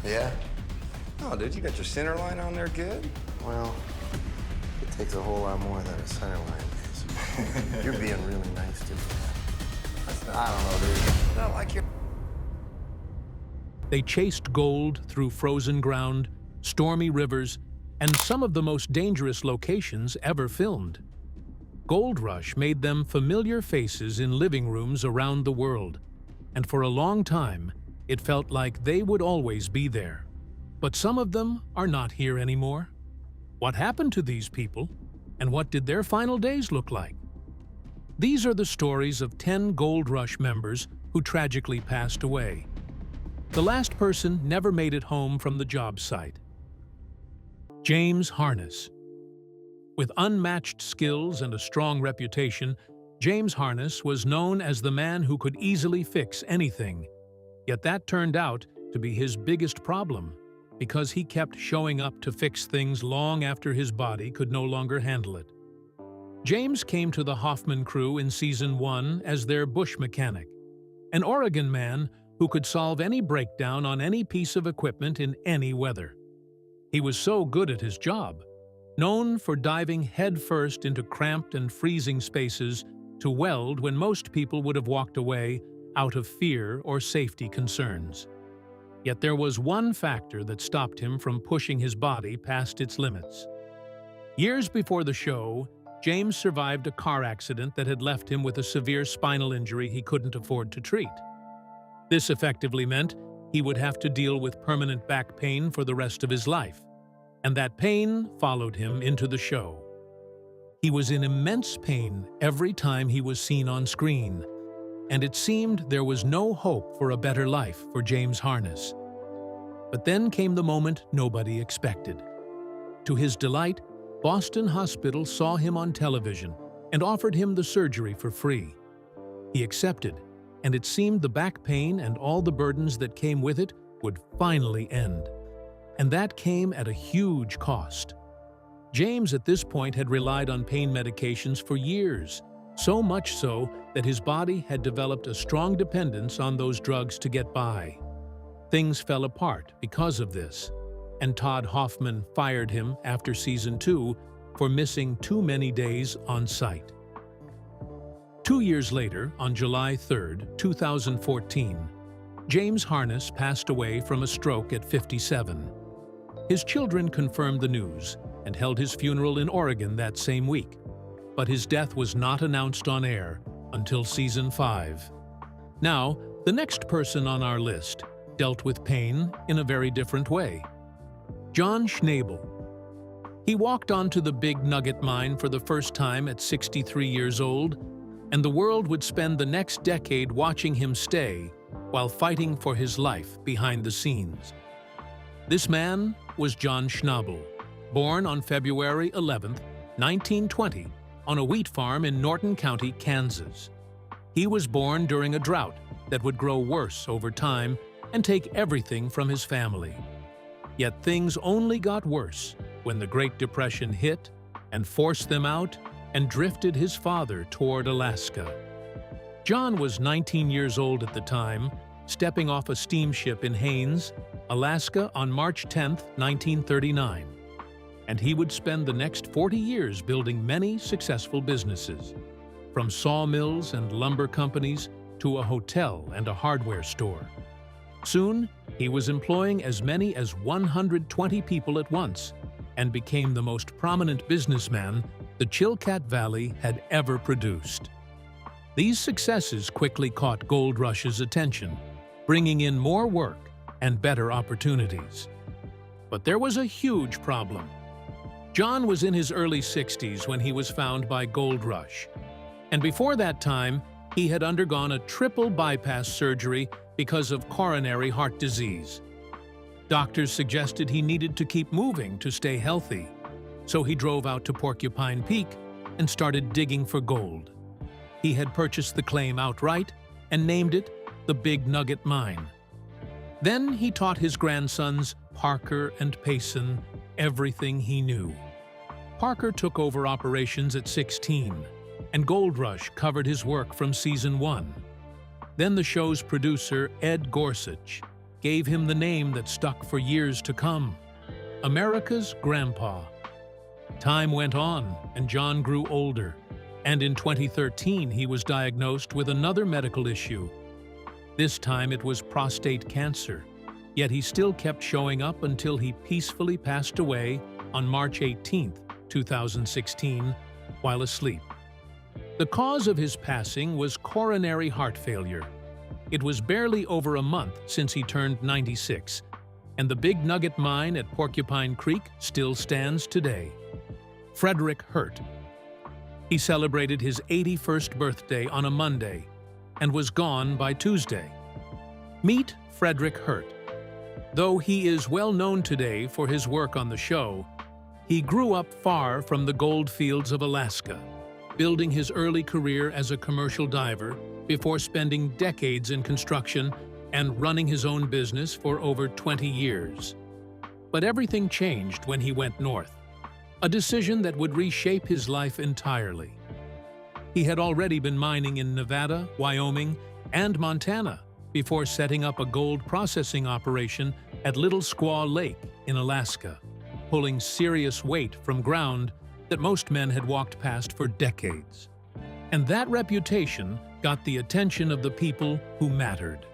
Yeah? Oh, dude, you got your center line on there good? Well, it takes a whole lot more than a center line is. You're being really nice to me. I don't know, dude. Not like your... They chased gold through frozen ground, stormy rivers, and some of the most dangerous locations ever filmed. Gold Rush made them familiar faces in living rooms around the world, and for a long time, it felt like they would always be there. But some of them are not here anymore. What happened to these people, and what did their final days look like? These are the stories of 10 Gold Rush members who tragically passed away. The last person never made it home from the job site. James Harness. With unmatched skills and a strong reputation, James Harness was known as the man who could easily fix anything. Yet that turned out to be his biggest problem, because he kept showing up to fix things long after his body could no longer handle it. James came to the Hoffman crew in Season 1 as their bush mechanic, an Oregon man who could solve any breakdown on any piece of equipment in any weather. He was so good at his job, known for diving headfirst into cramped and freezing spaces to weld when most people would have walked away out of fear or safety concerns. Yet there was one factor that stopped him from pushing his body past its limits. Years before the show, James survived a car accident that had left him with a severe spinal injury he couldn't afford to treat. This effectively meant he would have to deal with permanent back pain for the rest of his life, and that pain followed him into the show. He was in immense pain every time he was seen on screen, and it seemed there was no hope for a better life for James Harness. But then came the moment nobody expected. To his delight, Boston Hospital saw him on television and offered him the surgery for free. He accepted, and it seemed the back pain and all the burdens that came with it would finally end. And that came at a huge cost. James at this point had relied on pain medications for years, so much so that his body had developed a strong dependence on those drugs to get by. Things fell apart because of this, and Todd Hoffman fired him after Season 2 for missing too many days on site. 2 years later, on July 3, 2014, James Harness passed away from a stroke at 57. His children confirmed the news and held his funeral in Oregon that same week, but his death was not announced on air until Season 5. Now, the next person on our list dealt with pain in a very different way. Irma Schnabel. He walked onto the big nugget mine for the first time at 63 years old, and the world would spend the next decade watching him stay while fighting for his life behind the scenes. This man was Irma Schnabel, born on February 11, 1920, on a wheat farm in Norton County, Kansas. He was born during a drought that would grow worse over time and take everything from his family. Yet things only got worse when the Great Depression hit and forced them out and drifted his father toward Alaska. John was 19 years old at the time, stepping off a steamship in Haines, Alaska on March 10, 1939. And he would spend the next 40 years building many successful businesses, from sawmills and lumber companies to a hotel and a hardware store. Soon, he was employing as many as 120 people at once and became the most prominent businessman the Chilkat Valley had ever produced. These successes quickly caught Gold Rush's attention, bringing in more work and better opportunities. But there was a huge problem. John was in his early 60s when he was found by Gold Rush, and before that time, he had undergone a triple bypass surgery because of coronary heart disease. Doctors suggested he needed to keep moving to stay healthy, so he drove out to Porcupine Peak and started digging for gold. He had purchased the claim outright and named it the Big Nugget Mine. Then he taught his grandsons, Parker and Payson, everything he knew. Parker took over operations at 16, and Gold Rush covered his work from Season 1. Then the show's producer, Ed Gorsuch, gave him the name that stuck for years to come, America's Grandpa. Time went on, and John grew older, and in 2013 he was diagnosed with another medical issue. This time it was prostate cancer, yet he still kept showing up until he peacefully passed away on March 18, 2016, while asleep. The cause of his passing was coronary heart failure. It was barely over a month since he turned 96, and the Big Nugget Mine at Porcupine Creek still stands today. Frederick Hurt. He celebrated his 81st birthday on a Monday and was gone by Tuesday. Meet Frederick Hurt. Though he is well known today for his work on the show, he grew up far from the gold fields of Alaska, building his early career as a commercial diver before spending decades in construction and running his own business for over 20 years. But everything changed when he went north, a decision that would reshape his life entirely. He had already been mining in Nevada, Wyoming, and Montana before setting up a gold processing operation at Little Squaw Lake in Alaska, pulling serious weight from ground that most men had walked past for decades. And that reputation got the attention of the people who mattered.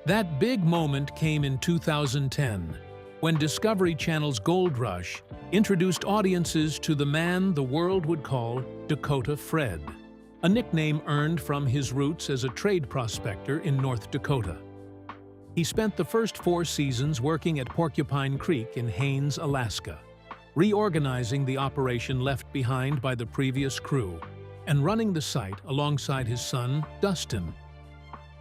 That big moment came in 2010, when Discovery Channel's Gold Rush introduced audiences to the man the world would call Dakota Fred, a nickname earned from his roots as a trade prospector in North Dakota. He spent the first 4 seasons working at Porcupine Creek in Haines, Alaska, reorganizing the operation left behind by the previous crew and running the site alongside his son, Dustin.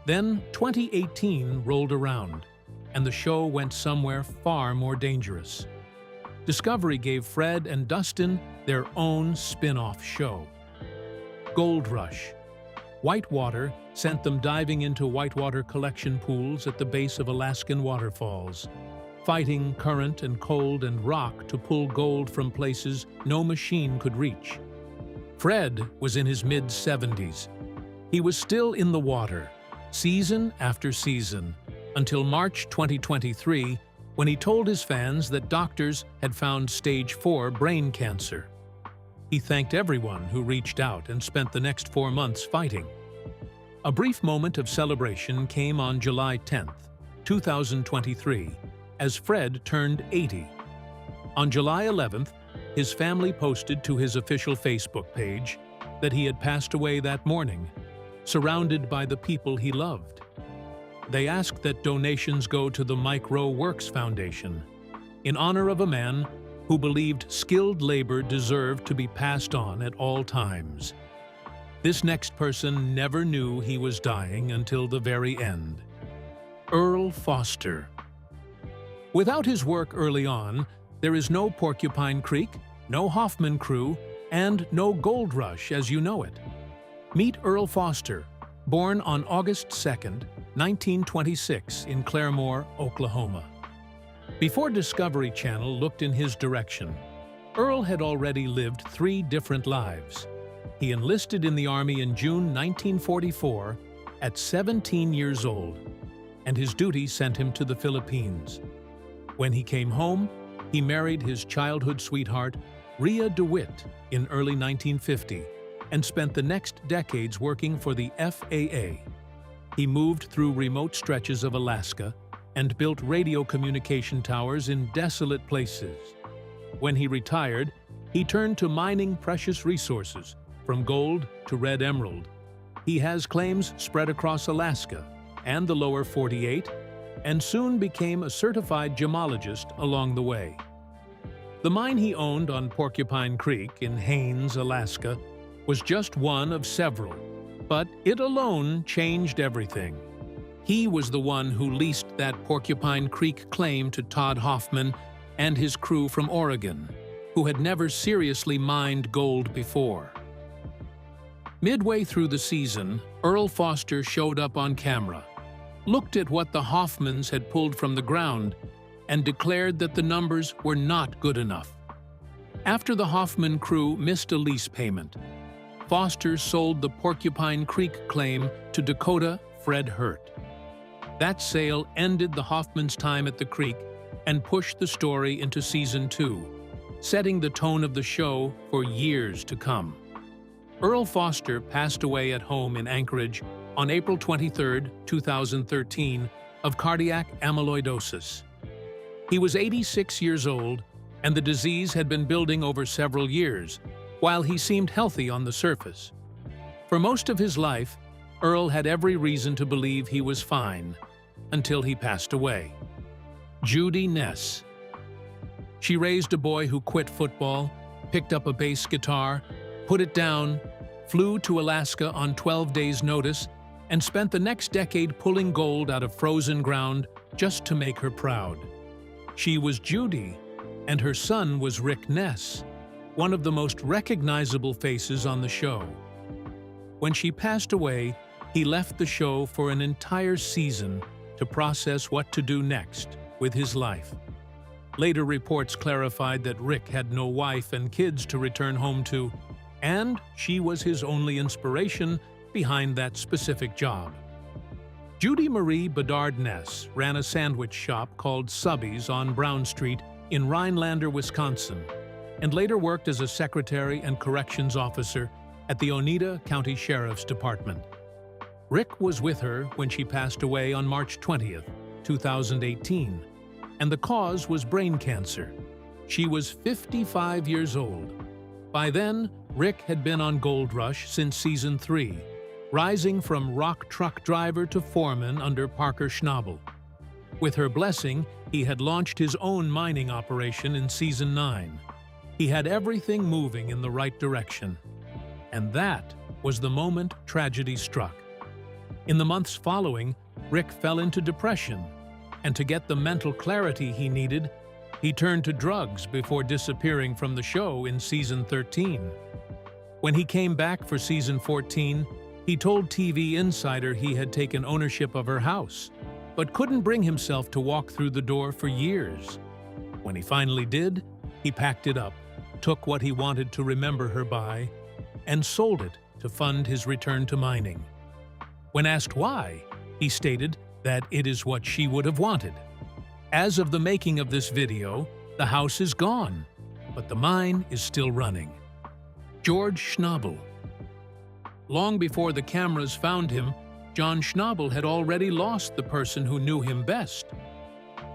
Then 2018 rolled around, and the show went somewhere far more dangerous. Discovery gave Fred and Dustin their own spin-off show, Gold Rush. Whitewater sent them diving into whitewater collection pools at the base of Alaskan waterfalls, fighting current and cold and rock to pull gold from places no machine could reach. Fred was in his mid-70s. He was still in the water, season after season, until March 2023, when he told his fans that doctors had found stage 4 brain cancer. He thanked everyone who reached out and spent the next 4 months fighting. A brief moment of celebration came on July 10, 2023, as Fred turned 80. On July 11th, his family posted to his official Facebook page that he had passed away that morning, surrounded by the people he loved. They asked that donations go to the Mike Rowe Works Foundation, in honor of a man who believed skilled labor deserved to be passed on at all times. This next person never knew he was dying until the very end. Earl Foster. Without his work early on, there is no Porcupine Creek, no Hoffman Crew, and no Gold Rush as you know it. Meet Earl Foster, born on August 2, 1926 in Claremore, Oklahoma. Before Discovery Channel looked in his direction, Earl had already lived 3 different lives. He enlisted in the Army in June 1944 at 17 years old, and his duty sent him to the Philippines. When he came home, he married his childhood sweetheart, Rhea DeWitt, in early 1950, and spent the next decades working for the FAA. He moved through remote stretches of Alaska and built radio communication towers in desolate places. When he retired, he turned to mining precious resources, from gold to red emerald. He has claims spread across Alaska and the lower 48, and soon became a certified gemologist along the way. The mine he owned on Porcupine Creek in Haines, Alaska, was just one of several, but it alone changed everything. He was the one who leased that Porcupine Creek claim to Todd Hoffman and his crew from Oregon, who had never seriously mined gold before. Midway through the season, Earl Foster showed up on camera, looked at what the Hoffmans had pulled from the ground, and declared that the numbers were not good enough. After the Hoffman crew missed a lease payment, Foster sold the Porcupine Creek claim to Dakota Fred Hurt. That sale ended the Hoffmans' time at the Creek and pushed the story into season 2, setting the tone of the show for years to come. Earl Foster passed away at home in Anchorage on April 23, 2013, of cardiac amyloidosis. He was 86 years old, and the disease had been building over several years, while he seemed healthy on the surface. For most of his life, Earl had every reason to believe he was fine, until he passed away. Judy Ness. She raised a boy who quit football, picked up a bass guitar, put it down, flew to Alaska on 12 days' notice, and spent the next decade pulling gold out of frozen ground just to make her proud. She was Judy, and her son was Rick Ness, one of the most recognizable faces on the show. When she passed away, he left the show for an entire season to process what to do next with his life. Later reports clarified that Rick had no wife and kids to return home to, and she was his only inspiration behind that specific job. Judy Marie Bedard Ness ran a sandwich shop called Subby's on Brown Street in Rhinelander, Wisconsin, and later worked as a secretary and corrections officer at the Oneida County Sheriff's Department. Rick was with her when she passed away on March 20th, 2018, and the cause was brain cancer. She was 55 years old. By then, Rick had been on Gold Rush since season 3, rising from rock truck driver to foreman under Parker Schnabel. With her blessing, he had launched his own mining operation in season 9. He had everything moving in the right direction. And that was the moment tragedy struck. In the months following, Rick fell into depression, and to get the mental clarity he needed, he turned to drugs before disappearing from the show in season 13. When he came back for season 14, he told TV Insider he had taken ownership of her house, but couldn't bring himself to walk through the door for years. When he finally did, he packed it up, took what he wanted to remember her by, and sold it to fund his return to mining. When asked why, he stated that it is what she would have wanted. As of the making of this video, the house is gone, but the mine is still running. George Schnabel. Long before the cameras found him, John Schnabel had already lost the person who knew him best.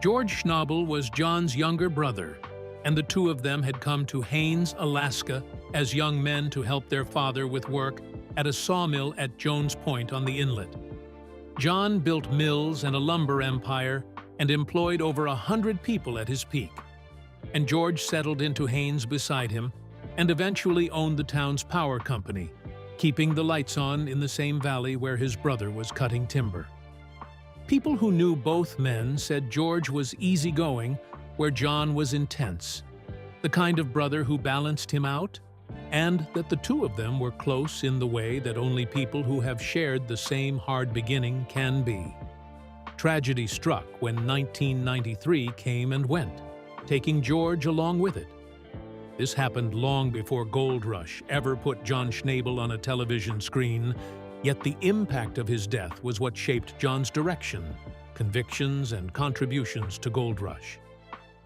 George Schnabel was John's younger brother, and the two of them had come to Haines, Alaska, as young men to help their father with work at a sawmill at Jones Point on the inlet. John built mills and a lumber empire and employed over 100 people at his peak. And George settled into Haines beside him and eventually owned the town's power company, keeping the lights on in the same valley where his brother was cutting timber. People who knew both men said George was easygoing where John was intense, the kind of brother who balanced him out, and that the two of them were close in the way that only people who have shared the same hard beginning can be. Tragedy struck when 1993 came and went, taking George along with it. This happened long before Gold Rush ever put John Schnabel on a television screen, yet the impact of his death was what shaped John's direction, convictions, and contributions to Gold Rush.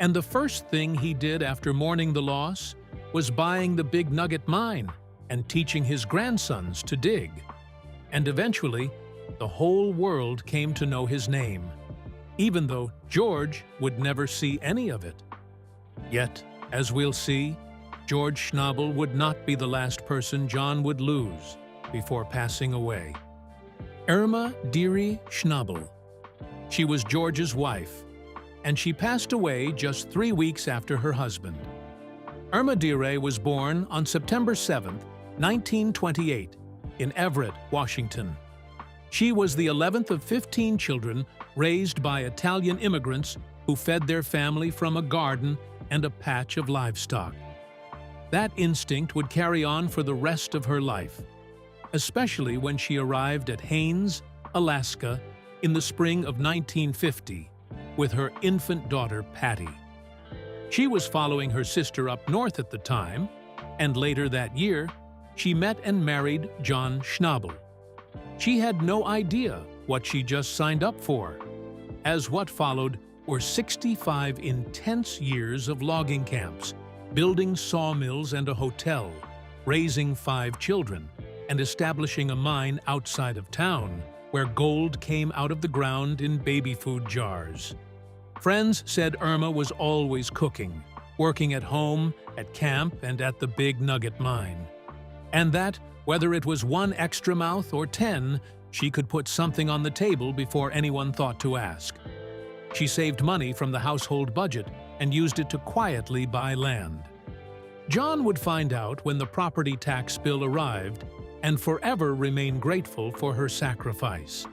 And the first thing he did after mourning the loss was buying the Big Nugget mine and teaching his grandsons to dig. And eventually, the whole world came to know his name, even though George would never see any of it. Yet, as we'll see, George Schnabel would not be the last person John would lose before passing away. Irma Schnabel. She was George's wife, and she passed away just 3 weeks after her husband. Irma was born on September 7, 1928, in Everett, Washington. She was the 11th of 15 children raised by Italian immigrants who fed their family from a garden and a patch of livestock. That instinct would carry on for the rest of her life, especially when she arrived at Haines, Alaska, in the spring of 1950 with her infant daughter, Patty. She was following her sister up north at the time, and later that year, she met and married John Schnabel. She had no idea what she just signed up for, as what followed were 65 intense years of logging camps, building sawmills and a hotel, raising 5 children, and establishing a mine outside of town where gold came out of the ground in baby food jars. Friends said Irma was always cooking, working at home, at camp, and at the Big Nugget mine. And that, whether it was 1 extra mouth or 10, she could put something on the table before anyone thought to ask. She saved money from the household budget and used it to quietly buy land. John would find out when the property tax bill arrived and forever remain grateful for her sacrifice.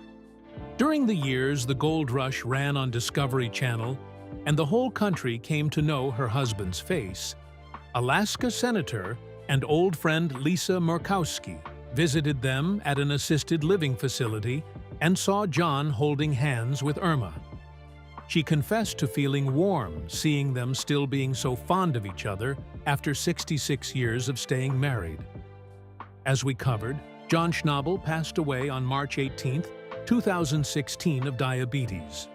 During the years the gold rush ran on Discovery Channel and the whole country came to know her husband's face, Alaska Senator and old friend Lisa Murkowski visited them at an assisted living facility and saw John holding hands with Irma. She confessed to feeling warm seeing them still being so fond of each other after 66 years of staying married. As we covered, John Schnabel passed away on March 18, 2016 of diabetes.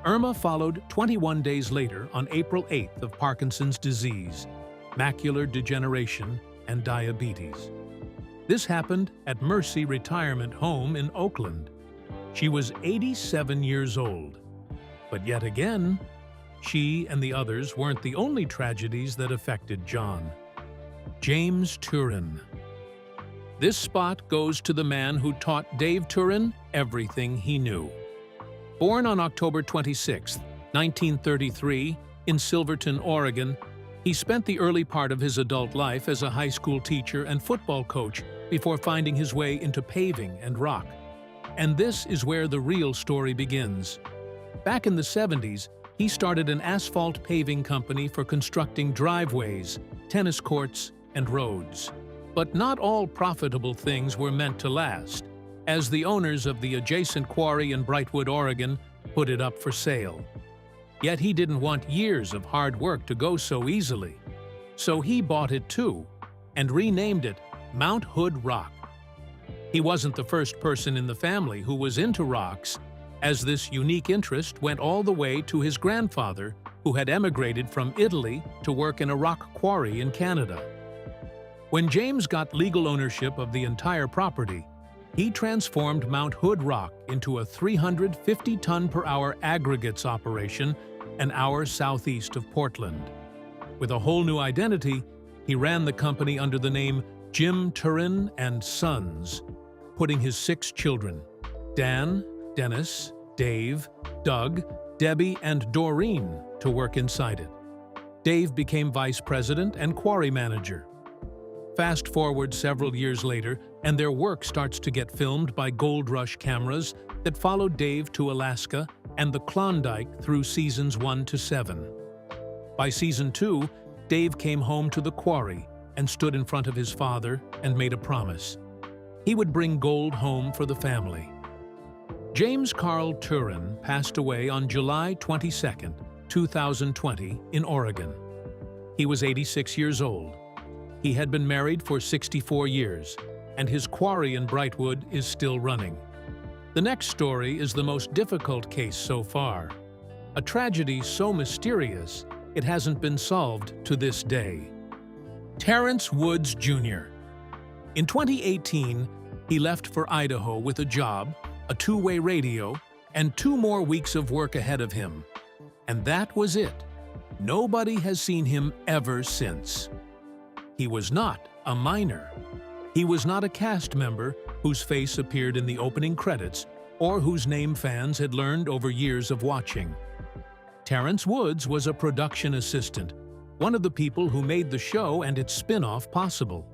Irma followed 21 days later on April 8th of Parkinson's disease, macular degeneration, and diabetes. This happened at Mercy Retirement Home in Oakland. She was 87 years old. But yet again, she and the others weren't the only tragedies that affected John. James Turin. This spot goes to the man who taught Dave Turin everything he knew. Born on October 26, 1933, in Silverton, Oregon, he spent the early part of his adult life as a high school teacher and football coach before finding his way into paving and rock. And this is where the real story begins. Back in the 70s, he started an asphalt paving company for constructing driveways, tennis courts, and roads. But not all profitable things were meant to last, as the owners of the adjacent quarry in Brightwood, Oregon, put it up for sale. Yet he didn't want years of hard work to go so easily. So he bought it too, and renamed it Mount Hood Rock. He wasn't the first person in the family who was into rocks, as this unique interest went all the way to his grandfather, who had emigrated from Italy to work in a rock quarry in Canada. When James got legal ownership of the entire property, he transformed Mount Hood Rock into a 350-ton-per-hour aggregates operation an hour southeast of Portland. With a whole new identity, he ran the company under the name Jim Turin and Sons, putting his 6 children, Dan, Dennis, Dave, Doug, Debbie, and Doreen, to work inside it. Dave became vice president and quarry manager. Fast forward several years later, and their work starts to get filmed by Gold Rush cameras that followed Dave to Alaska and the Klondike through seasons 1 to 7. By season 2, Dave came home to the quarry and stood in front of his father and made a promise. He would bring gold home for the family. James Carl Turin passed away on July 22, 2020, in Oregon. He was 86 years old. He had been married for 64 years, and his quarry in Brightwood is still running. The next story is the most difficult case so far. A tragedy so mysterious, it hasn't been solved to this day. Terrence Woods, Jr. In 2018, he left for Idaho with a job, a 2-way radio, and 2 more weeks of work ahead of him. And that was it. Nobody has seen him ever since. He was not a miner. He was not a cast member whose face appeared in the opening credits or whose name fans had learned over years of watching. Terrence Woods was a production assistant, one of the people who made the show and its spin-off possible.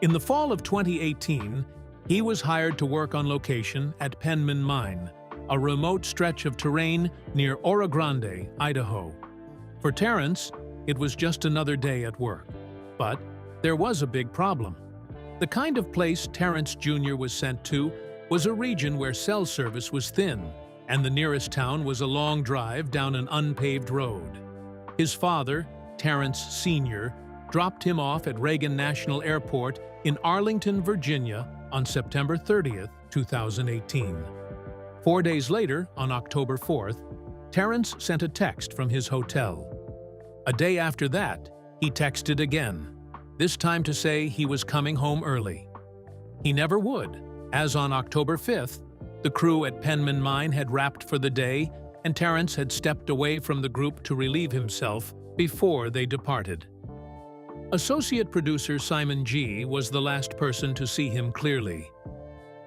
In the fall of 2018, he was hired to work on location at Penman Mine, a remote stretch of terrain near Oro Grande, Idaho. For Terrence, it was just another day at work. But there was a big problem. The kind of place Terrence Jr. was sent to was a region where cell service was thin, and the nearest town was a long drive down an unpaved road. His father, Terrence Sr., dropped him off at Reagan National Airport in Arlington, Virginia on September 30, 2018. 4 days later, on October 4th, Terrence sent a text from his hotel. A day after that, he texted again, this time to say he was coming home early. He never would, as on October 5th, the crew at Penman Mine had wrapped for the day and Terrence had stepped away from the group to relieve himself before they departed. Associate producer Simon G. was the last person to see him clearly,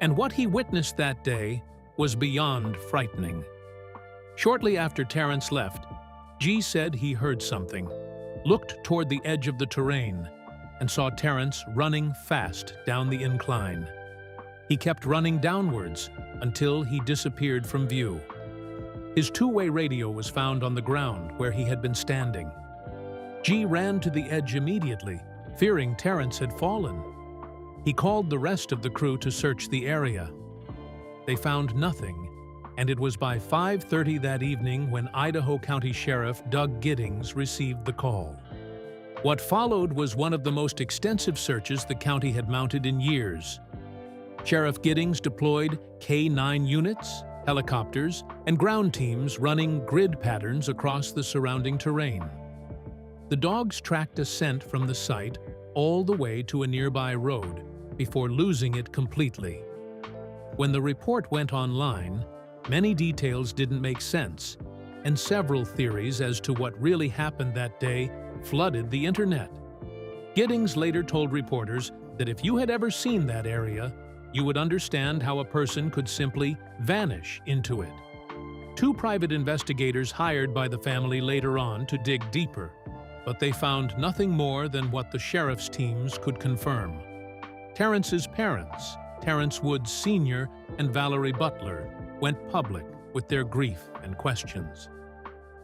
and what he witnessed that day was beyond frightening. Shortly after Terrence left, G said he heard something, looked toward the edge of the Turin, and saw Terrence running fast down the incline. He kept running downwards until he disappeared from view. His two-way radio was found on the ground where he had been standing. G ran to the edge immediately, fearing Terrence had fallen. He called the rest of the crew to search the area. They found nothing, and it was by 5:30 that evening when Idaho County Sheriff Doug Giddings received the call. What followed was one of the most extensive searches the county had mounted in years. Sheriff Giddings deployed K-9 units, helicopters, and ground teams running grid patterns across the surrounding terrain. The dogs tracked a scent from the site all the way to a nearby road before losing it completely. When the report went online, many details didn't make sense, and several theories as to what really happened that day flooded the internet. Giddings later told reporters that if you had ever seen that area, you would understand how a person could simply vanish into it. Two private investigators hired by the family later on to dig deeper, but they found nothing more than what the sheriff's teams could confirm. Terrence's parents, Terrence Woods Sr. and Valerie Butler, went public with their grief and questions.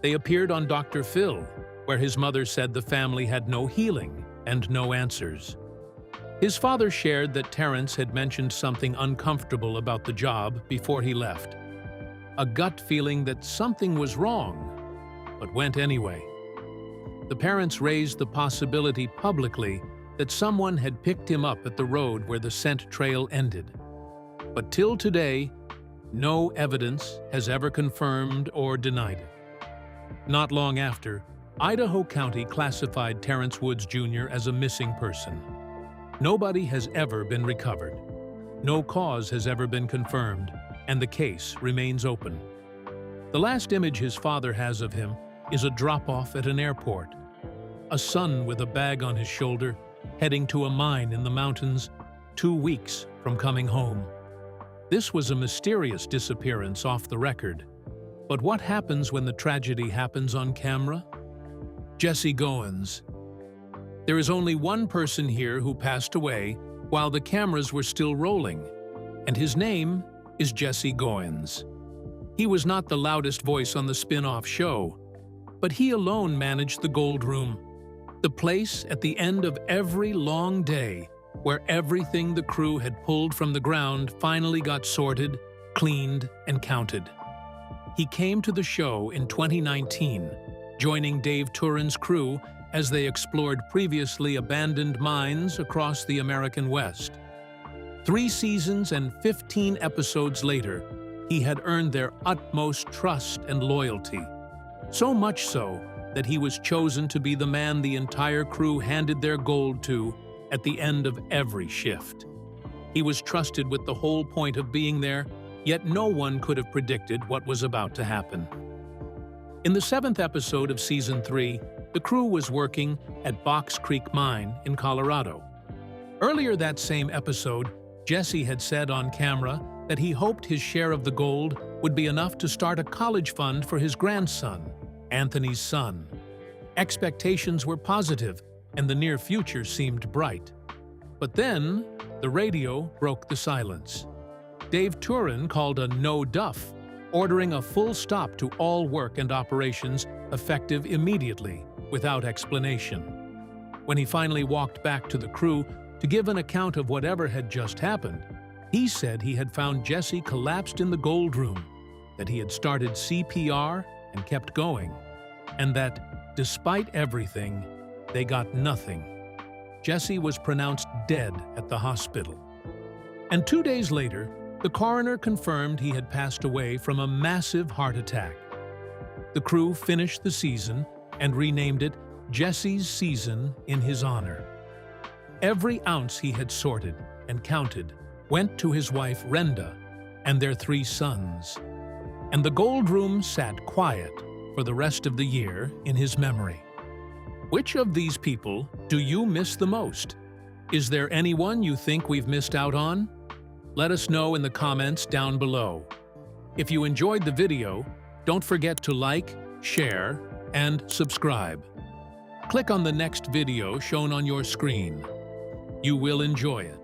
They appeared on Dr. Phil, where his mother said the family had no healing and no answers. His father shared that Terrence had mentioned something uncomfortable about the job before he left. A gut feeling that something was wrong, but went anyway. The parents raised the possibility publicly that someone had picked him up at the road where the scent trail ended. But till today, no evidence has ever confirmed or denied it. Not long after, Idaho County classified Terrence Woods Jr. as a missing person. Nobody has ever been recovered. No cause has ever been confirmed, and the case remains open. The last image his father has of him is a drop-off at an airport. A son with a bag on his shoulder, heading to a mine in the mountains, 2 weeks from coming home. This was a mysterious disappearance off the record. But what happens when the tragedy happens on camera? Jesse Goins. There is only one person here who passed away while the cameras were still rolling, and his name is Jesse Goins. He was not the loudest voice on the spin-off show, but he alone managed the Gold Room, the place at the end of every long day where everything the crew had pulled from the ground finally got sorted, cleaned, and counted. He came to the show in 2019, joining Dave Turin's crew as they explored previously abandoned mines across the American West. 3 seasons and 15 episodes later, he had earned their utmost trust and loyalty. So much so that he was chosen to be the man the entire crew handed their gold to at the end of every shift. He was trusted with the whole point of being there, yet no one could have predicted what was about to happen. In the 7th episode of Season 3, the crew was working at Box Creek Mine in Colorado. Earlier that same episode, Jesse had said on camera that he hoped his share of the gold would be enough to start a college fund for his grandson, Anthony's son. Expectations were positive, and the near future seemed bright. But then, the radio broke the silence. Dave Turin called a no-duff, ordering a full stop to all work and operations effective immediately, without explanation. When he finally walked back to the crew to give an account of whatever had just happened, he said he had found Jesse collapsed in the Gold Room, that he had started CPR and kept going, and that, despite everything, they got nothing. Jesse was pronounced dead at the hospital. And 2 days later, The coroner confirmed he had passed away from a massive heart attack. The crew finished the season and renamed it Jesse's Season in his honor. Every ounce he had sorted and counted went to his wife Renda and their 3 sons. And the gold room sat quiet for the rest of the year in his memory. Which of these people do you miss the most? Is there anyone you think we've missed out on? Let us know in the comments down below. If you enjoyed the video, don't forget to like, share, and subscribe. Click on the next video shown on your screen. You will enjoy it.